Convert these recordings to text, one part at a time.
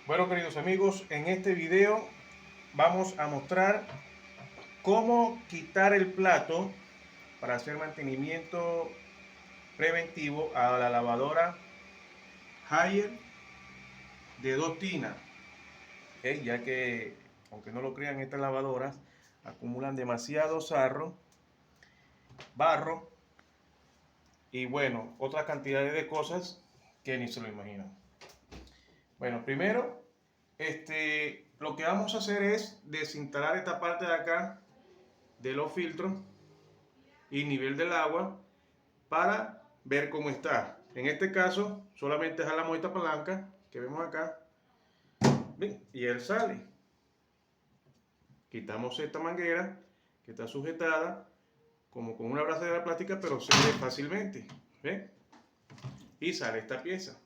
Bueno, queridos amigos, en este video vamos a mostrar cómo quitar el plato para hacer mantenimiento preventivo a la lavadora Haier de 2 tinas, ¿okay? Ya que, aunque no lo crean, estas lavadoras acumulan demasiado barro y bueno, otras cantidades de cosas que ni se lo imaginan. Bueno, primero, lo que vamos a hacer es desinstalar esta parte de acá de los filtros y nivel del agua para ver cómo está. En este caso, solamente jalamos esta palanca que vemos acá, ¿ven? Y él sale. Quitamos esta manguera que está sujetada como con una abrazadera plástica, pero se ve fácilmente, ¿ven? Y sale esta pieza.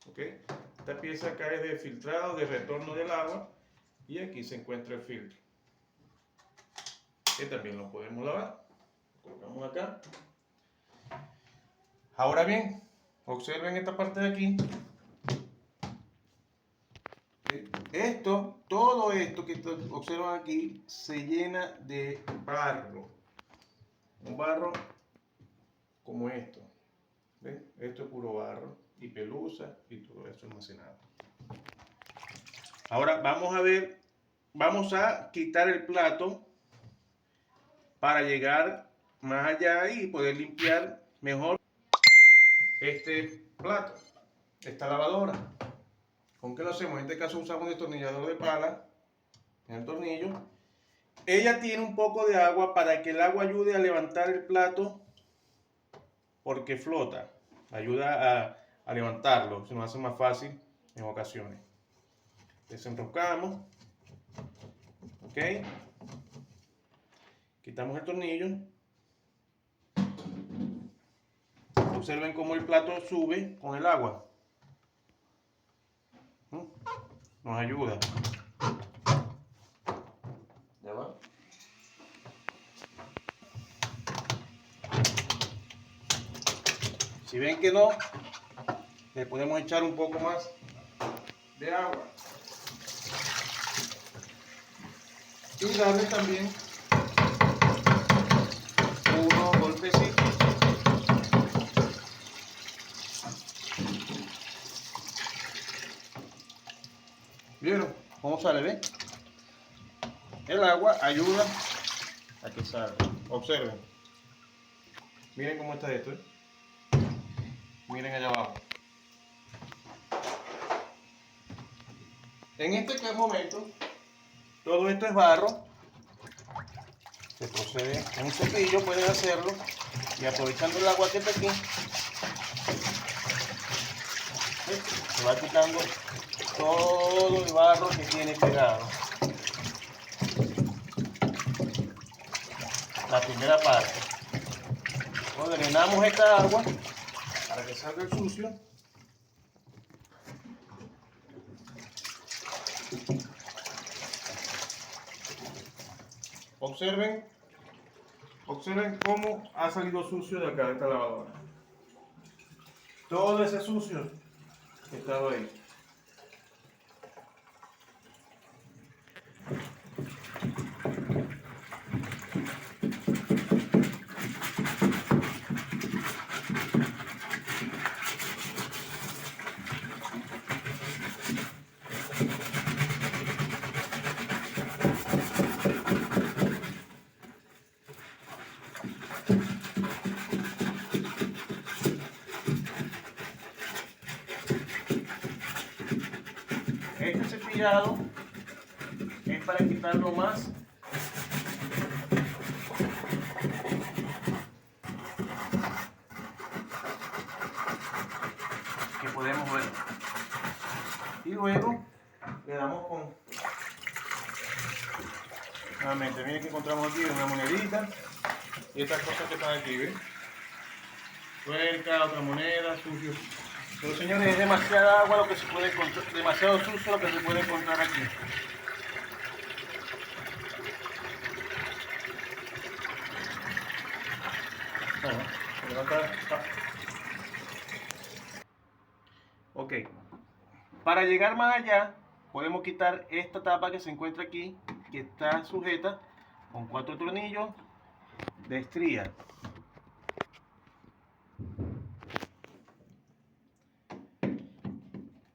¿Ok? Esta pieza acá es de filtrado, de retorno del agua, y aquí se encuentra el filtro, que también lo podemos lavar. Lo colocamos acá. Ahora bien, observen esta parte de aquí. Todo esto que observan aquí se llena de barro. Un barro como esto. ¿Ven? Esto es puro barro y pelusa y todo eso almacenado. Ahora vamos a quitar el plato para llegar más allá y poder limpiar mejor este plato, esta lavadora. ¿Con qué lo hacemos? En este caso usamos un destornillador de pala en el tornillo. Ella tiene un poco de agua para que el agua ayude a levantar el plato porque flota. Ayuda a levantarlo, se nos hace más fácil en ocasiones. Desenroscamos. ¿Ok? Quitamos el tornillo. Observen cómo el plato sube con el agua. Nos ayuda. ¿Ya va? Si ven que no, le podemos echar un poco más de agua. Y darle también unos golpecitos. ¿Vieron cómo sale? ¿Ven? El agua ayuda a que salga. Observen. Miren cómo está esto, ¿eh? Miren allá abajo. En este momento, todo esto es barro. Se procede con un cepillo, pueden hacerlo. Y aprovechando el agua que está aquí, se va quitando todo el barro que tiene pegado. La primera parte. Luego drenamos esta agua para que salga el sucio. Observen cómo ha salido sucio de acá de esta lavadora. Todo ese sucio que estaba ahí. Este cepillado es para quitarlo más que podemos ver. Y luego le damos con... Nuevamente, miren que encontramos aquí una monedita y estas cosas que están aquí, ¿ven? Tuerca, otra moneda, sucio. Pero señores, es demasiada agua lo que se puede encontrar, demasiado sucio lo que se puede encontrar aquí. Bueno, ok. Para llegar más allá, podemos quitar esta tapa que se encuentra aquí, que está sujeta con 4 tornillos de estría.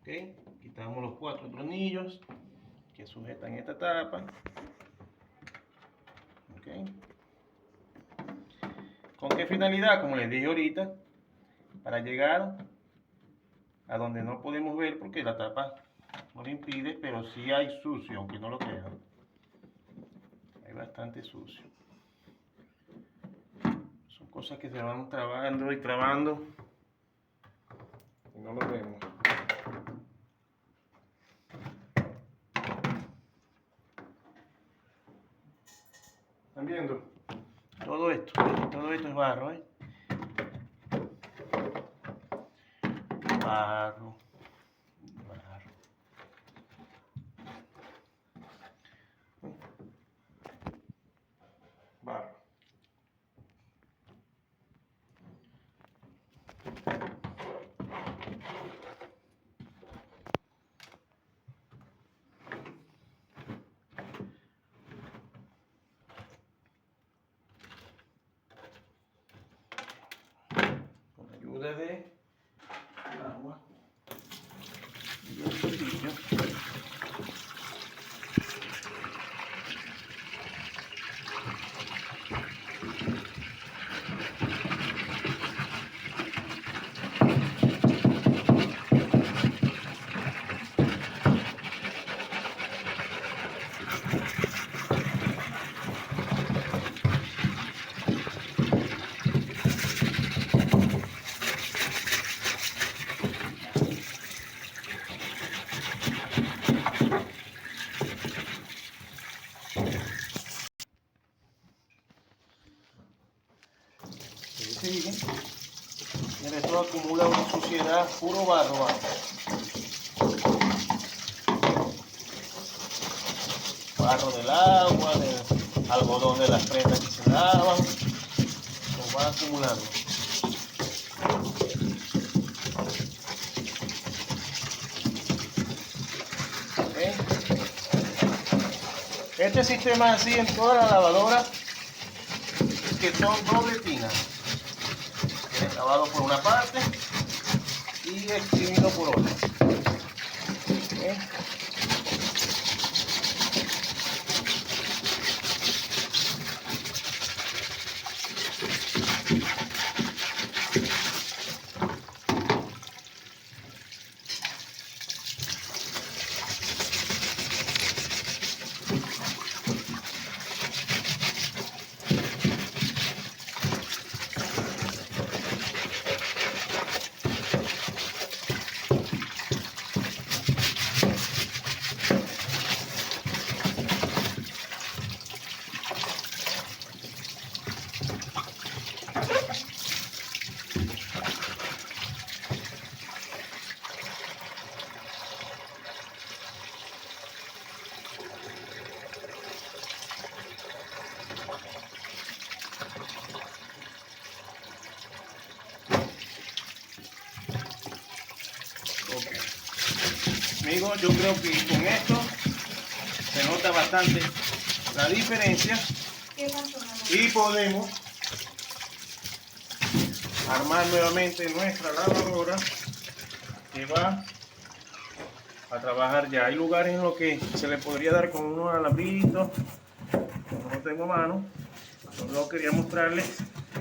Okay. Quitamos los 4 tornillos que sujetan esta tapa. Okay. ¿Con qué finalidad? Como les dije ahorita, para llegar a donde no podemos ver porque la tapa no lo impide, pero sí hay sucio, aunque no lo crean. Hay bastante sucio. Son cosas que se van trabando y trabando y no lo vemos. ¿Están viendo? Todo esto es barro, ¿eh? Barro. Barro. Con ayuda de agua y el cepillo. Miren, esto acumula una suciedad, puro barro. Barro del agua, del algodón de las prendas que se lavan, lo va acumulando. ¿Okay? Este sistema es así en todas las lavadoras que son doble tina. Lavado por una parte y exprimido por otra. ¿Okay? Amigos, yo creo que con esto se nota bastante la diferencia y podemos armar nuevamente nuestra lavadora que va a trabajar ya. Hay lugares en los que se le podría dar con unos alambritos, como no tengo mano. Solo quería mostrarles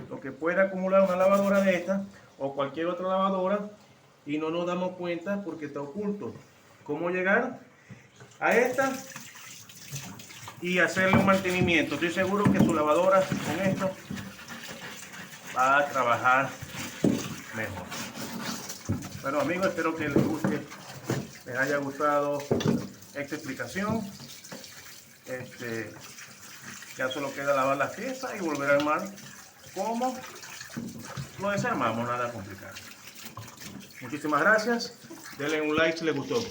lo que puede acumular una lavadora de esta o cualquier otra lavadora y no nos damos cuenta porque está oculto. Cómo llegar a esta y hacerle un mantenimiento. Estoy seguro que su lavadora con esto va a trabajar mejor. Bueno amigos, espero que les guste, les haya gustado esta explicación. Ya solo queda lavar las piezas y volver a armar como lo desarmamos, nada complicado. Muchísimas gracias, denle un like si les gustó.